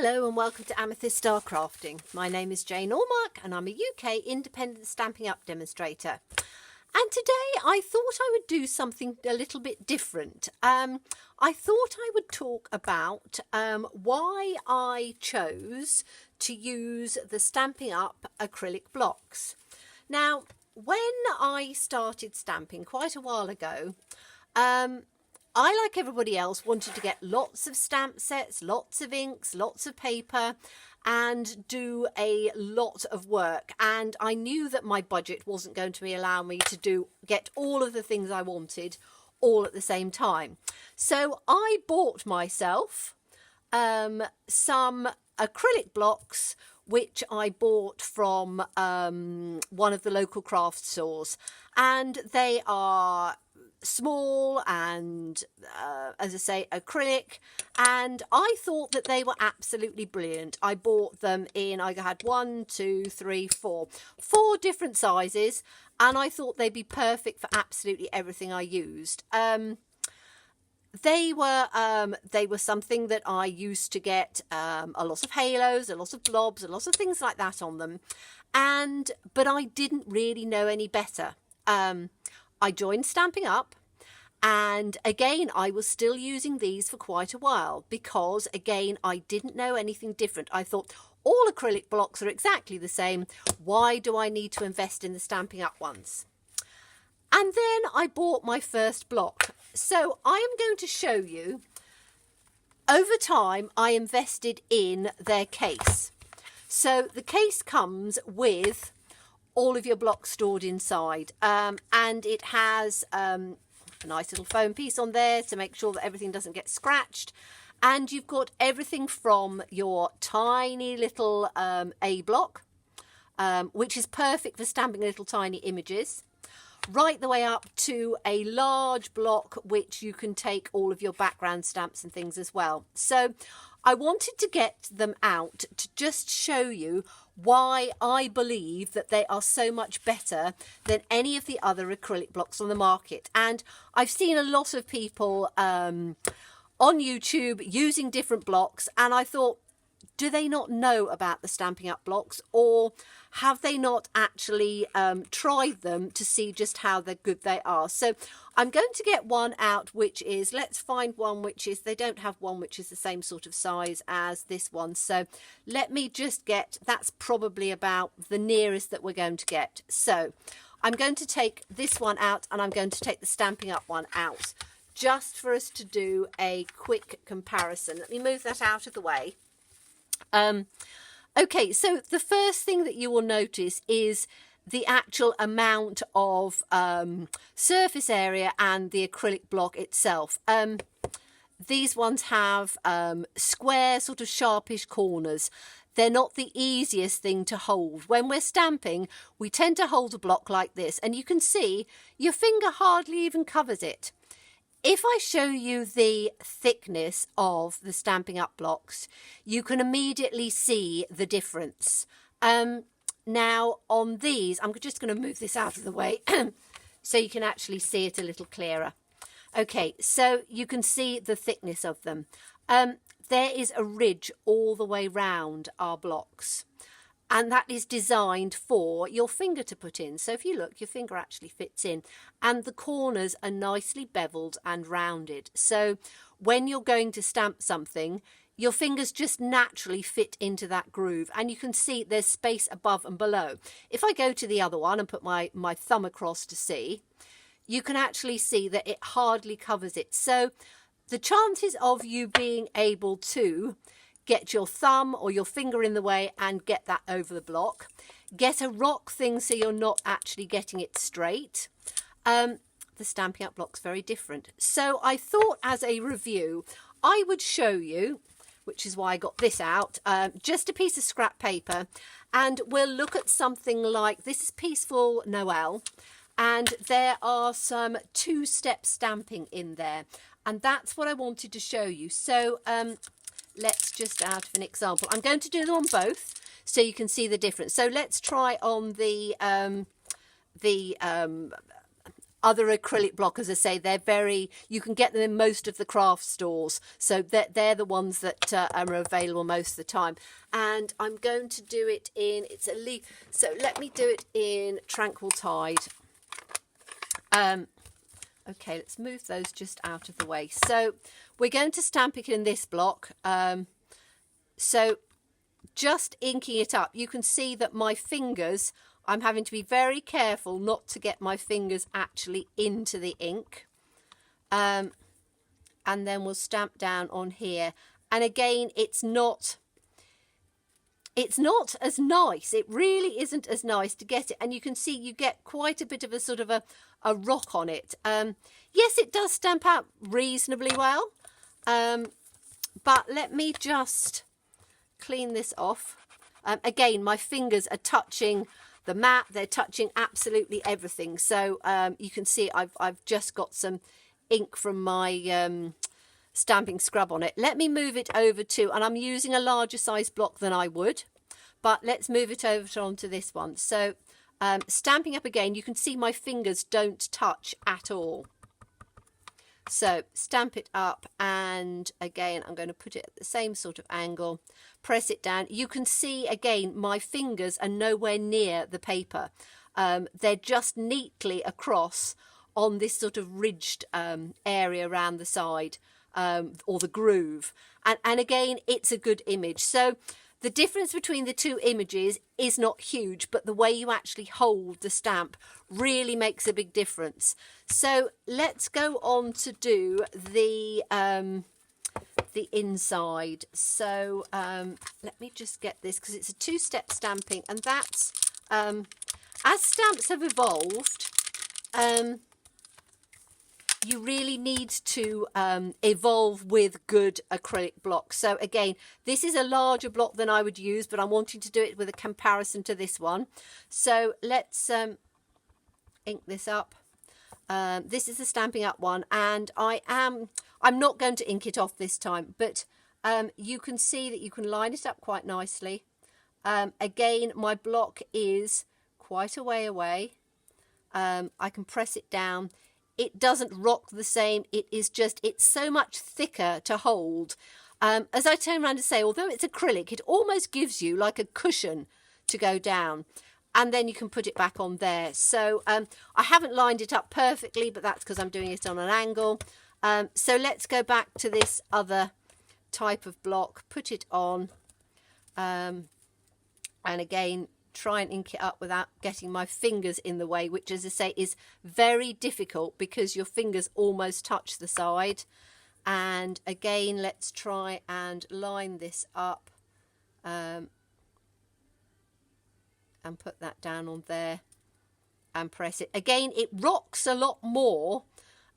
Hello and welcome to Amethyst Star Crafting. My name is Jane Allmark and I'm a UK independent Stampin' Up demonstrator. And today I thought I would do something a little bit different. I thought I would talk about why I chose to use the Stampin' Up acrylic blocks. Now, when I started stamping quite a while ago, I, like everybody else, wanted to get lots of stamp sets, lots of inks, lots of paper, and do a lot of work. And I knew that my budget wasn't going to allow me to get all of the things I wanted all at the same time. So I bought myself some acrylic blocks, which I bought from one of the local craft stores. And they are small and as I say, acrylic, and I thought that they were absolutely brilliant. I bought them in, I had 4 different sizes, and I thought they'd be perfect for absolutely everything I used. They were something that I used to get a lot of halos, a lot of blobs, a lot of things like that on them, but I didn't really know any better. I joined Stampin' Up, and again I was still using these for quite a while because again I didn't know anything different. I thought all acrylic blocks are exactly the same. Why do I need to invest in the Stampin' Up ones? And then I bought my first block. So I am going to show you, over time I invested in their case. So the case comes with all of your blocks stored inside, and it has a nice little foam piece on there to make sure that everything doesn't get scratched, and you've got everything from your tiny little A block, which is perfect for stamping little tiny images, right the way up to a large block which you can take all of your background stamps and things as well. So I wanted to get them out to just show you why I believe that they are so much better than any of the other acrylic blocks on the market. And I've seen a lot of people on YouTube using different blocks, and I thought, do they not know about the Stampin' Up blocks, or have they not actually tried them to see just how good they are? So I'm going to get one out which is, let's find one which is, they don't have one which is the same sort of size as this one. So let me just get, that's probably about the nearest that we're going to get. So I'm going to take this one out, and I'm going to take the Stampin' Up one out just for us to do a quick comparison. Let me move that out of the way. Okay, so the first thing that you will notice is the actual amount of surface area and the acrylic block itself. These ones have square, sort of sharpish corners. They're not the easiest thing to hold. When we're stamping, we tend to hold a block like this, and you can see your finger hardly even covers it. If I show you the thickness of the Stampin' Up blocks, you can immediately see the difference. Now on these, I'm just going to move this out of the way so you can actually see it a little clearer. Okay, so you can see the thickness of them. There is a ridge all the way round our blocks, and that is designed for your finger to put in. So if you look, your finger actually fits in, and the corners are nicely beveled and rounded. So when you're going to stamp something, your fingers just naturally fit into that groove, and you can see there's space above and below. If I go to the other one and put my thumb across to see, you can actually see that it hardly covers it. So the chances of you being able to get your thumb or your finger in the way and get that over the block, get a rock thing so you're not actually getting it straight. The Stampin' Up block's very different. So I thought as a review, I would show you, which is why I got this out, just a piece of scrap paper, and we'll look at something like, this is Peaceful Noel, and there are some 2-step stamping in there, and that's what I wanted to show you. So let's just out of an example. I'm going to do them on both so you can see the difference. So let's try on the other acrylic block. As I say, they're very, you can get them in most of the craft stores, so they're the ones that are available most of the time. And I'm going to do it in, it's a leaf, so let me do it in Tranquil Tide. Okay, let's move those just out of the way. So we're going to stamp it in this block. So just inking it up, you can see that my fingers, I'm having to be very careful not to get my fingers actually into the ink. And then we'll stamp down on here. And again, it's not as nice. It really isn't as nice to get it. And you can see you get quite a bit of a sort of a rock on it. Yes, it does stamp out reasonably well. But let me just clean this off. Again, my fingers are touching the mat. They're touching absolutely everything. So you can see I've just got some ink from my stamping scrub on it. Let me move it over to, and I'm using a larger size block than I would, but let's move it over onto this one. So stamping up again, you can see my fingers don't touch at all. So stamp it up, and again I'm going to put it at the same sort of angle, press it down. You can see again my fingers are nowhere near the paper. They're just neatly across on this sort of ridged area around the side, or the groove, and again it's a good image. So the difference between the two images is not huge, but the way you actually hold the stamp really makes a big difference. So let's go on to do the inside. So let me just get this, because it's a two-step stamping, and that's as stamps have evolved, you really need to evolve with good acrylic blocks. So again, this is a larger block than I would use, but I'm wanting to do it with a comparison to this one. So let's ink this up. This is the Stampin' Up one, and I'm not going to ink it off this time, but you can see that you can line it up quite nicely. Again, my block is quite a way away. I can press it down. It doesn't rock the same. It is just, it's so much thicker to hold. As I turn around to say, although it's acrylic, it almost gives you like a cushion to go down. And then you can put it back on there. So I haven't lined it up perfectly, but that's because I'm doing it on an angle. So let's go back to this other type of block, put it on, and again, try and ink it up without getting my fingers in the way, which, as I say, is very difficult because your fingers almost touch the side. And again, let's try and line this up and put that down on there and press it. Again, it rocks a lot more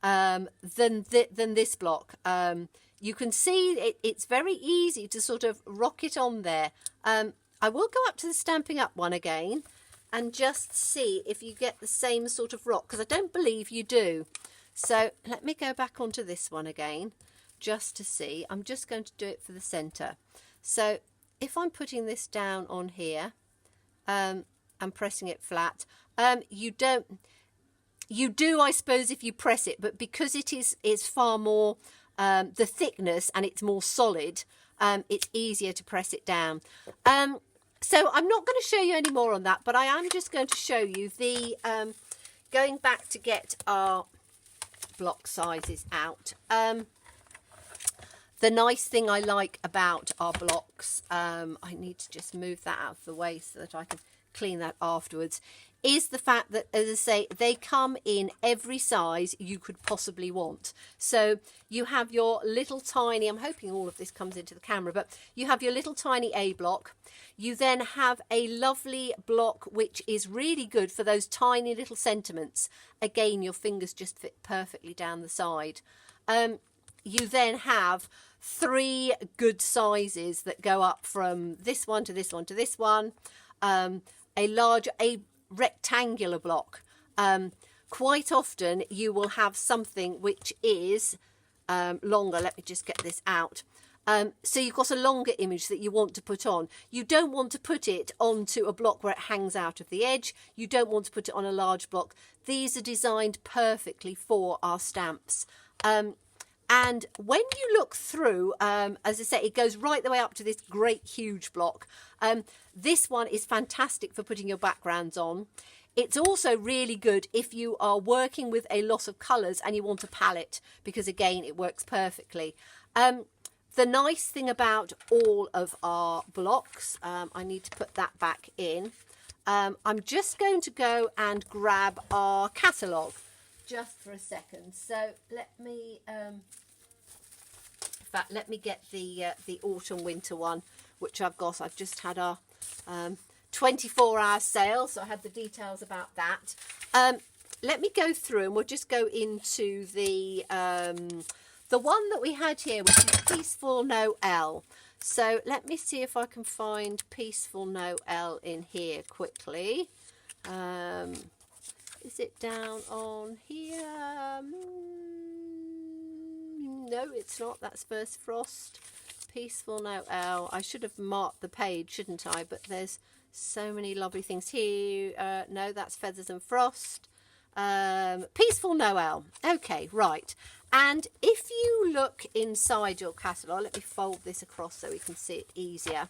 than this block. You can see it's very easy to sort of rock it on there. I will go up to the Stampin' Up one again and just see if you get the same sort of rock, because I don't believe you do. So let me go back onto this one again just to see. I'm just going to do it for the centre. So if I'm putting this down on here and pressing it flat, you do, I suppose, if you press it, but because it is far more the thickness and it's more solid, it's easier to press it down. So I'm not going to show you any more on that, but I am just going to show you the going back to get our block sizes out. The nice thing I like about our blocks, I need to just move that out of the way so that I can clean that afterwards, is the fact that, as I say, they come in every size you could possibly want. So you have your little tiny, I'm hoping all of this comes into the camera, but you have your little tiny A block. You then have a lovely block which is really good for those tiny little sentiments. Again, your fingers just fit perfectly down the side. You then have 3 good sizes that go up from this one to this one to this one. A rectangular block. Quite often you will have something which is longer. Let me just get this out. So you've got a longer image that you want to put on. You don't want to put it onto a block where it hangs out of the edge. You don't want to put it on a large block. These are designed perfectly for our stamps. And when you look through, as I say, it goes right the way up to this great huge block. This one is fantastic for putting your backgrounds on. It's also really good if you are working with a lot of colours and you want a palette, because again, it works perfectly. The nice thing about all of our blocks, I need to put that back in. I'm just going to go and grab our catalogue just for a second. So let me, in fact, let me get the autumn winter one, which I've got. I've just had our 24-hour sale, so I had the details about that. Let me go through and we'll just go into the one that we had here, which is Peaceful Noel. So let me see if I can find Peaceful Noel in here quickly. Is it down on here? No, it's not. That's First Frost. Peaceful Noel. I should have marked the page, shouldn't I? But there's so many lovely things here. No, that's Feathers and Frost. Peaceful Noel. Okay, right. And if you look inside your catalogue, let me fold this across so we can see it easier.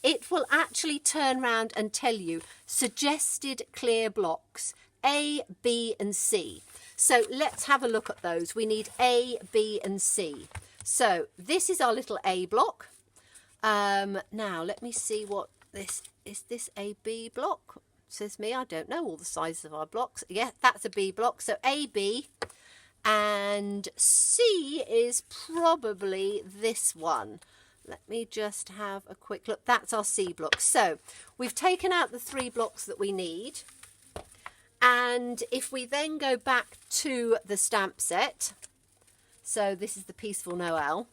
It will actually turn around and tell you suggested clear blocks, A, B and C. So let's have a look at those. We need A, B and C. So this is our little A block. Now let me see what this is. This a B block? Says me, I don't know all the sizes of our blocks. Yeah, that's a B block. So A, B. And C is probably this one. Let me just have a quick look. That's our C block. So we've taken out the 3 blocks that we need. And if we then go back to the stamp set, so this is the Peaceful Noel,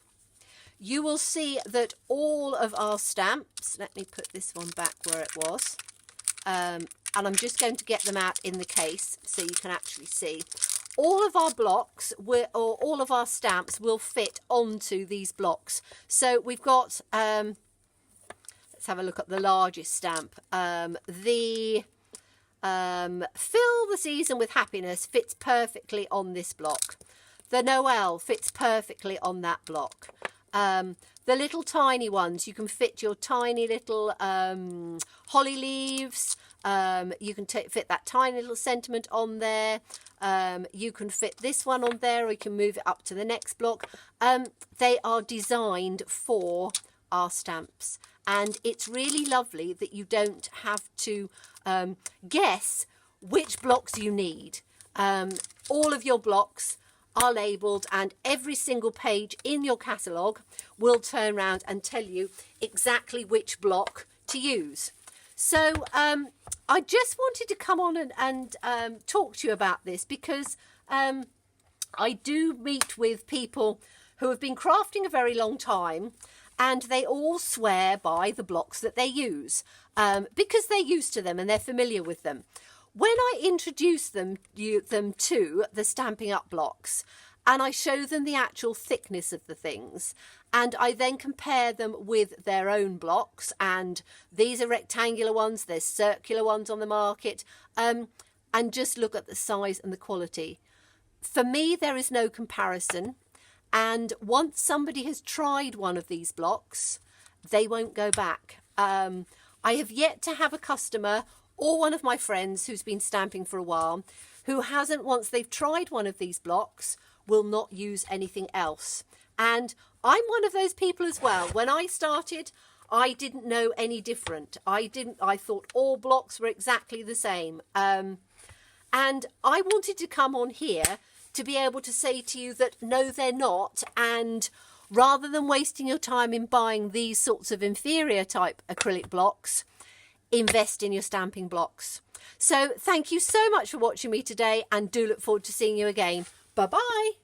you will see that all of our stamps, let me put this one back where it was, and I'm just going to get them out in the case so you can actually see. All of our blocks, or all of our stamps will fit onto these blocks. So we've got, let's have a look at the largest stamp. The Fill the Season with Happiness fits perfectly on this block. The Noel fits perfectly on that block. The little tiny ones, you can fit your tiny little holly leaves. You can fit that tiny little sentiment on there. You can fit this one on there, or you can move it up to the next block. They are designed for our stamps, and it's really lovely that you don't have to guess which blocks you need. All of your blocks are labelled, and every single page in your catalogue will turn around and tell you exactly which block to use. So I just wanted to come on and talk to you about this, because I do meet with people who have been crafting a very long time, and they all swear by the blocks that they use because they're used to them and they're familiar with them. When I introduce them to the Stampin' Up blocks, and I show them the actual thickness of the things, and I then compare them with their own blocks, and these are rectangular ones, there's circular ones on the market, and just look at the size and the quality. For me, there is no comparison, and once somebody has tried one of these blocks, they won't go back. I have yet to have a customer or one of my friends who's been stamping for a while who hasn't, once they've tried one of these blocks, will not use anything else. And I'm one of those people as well. When I started, I didn't know any different. I thought all blocks were exactly the same. And I wanted to come on here to be able to say to you that no, they're not. And rather than wasting your time in buying these sorts of inferior type acrylic blocks, invest in your stamping blocks. So thank you so much for watching me today, and do look forward to seeing you again. Bye-bye.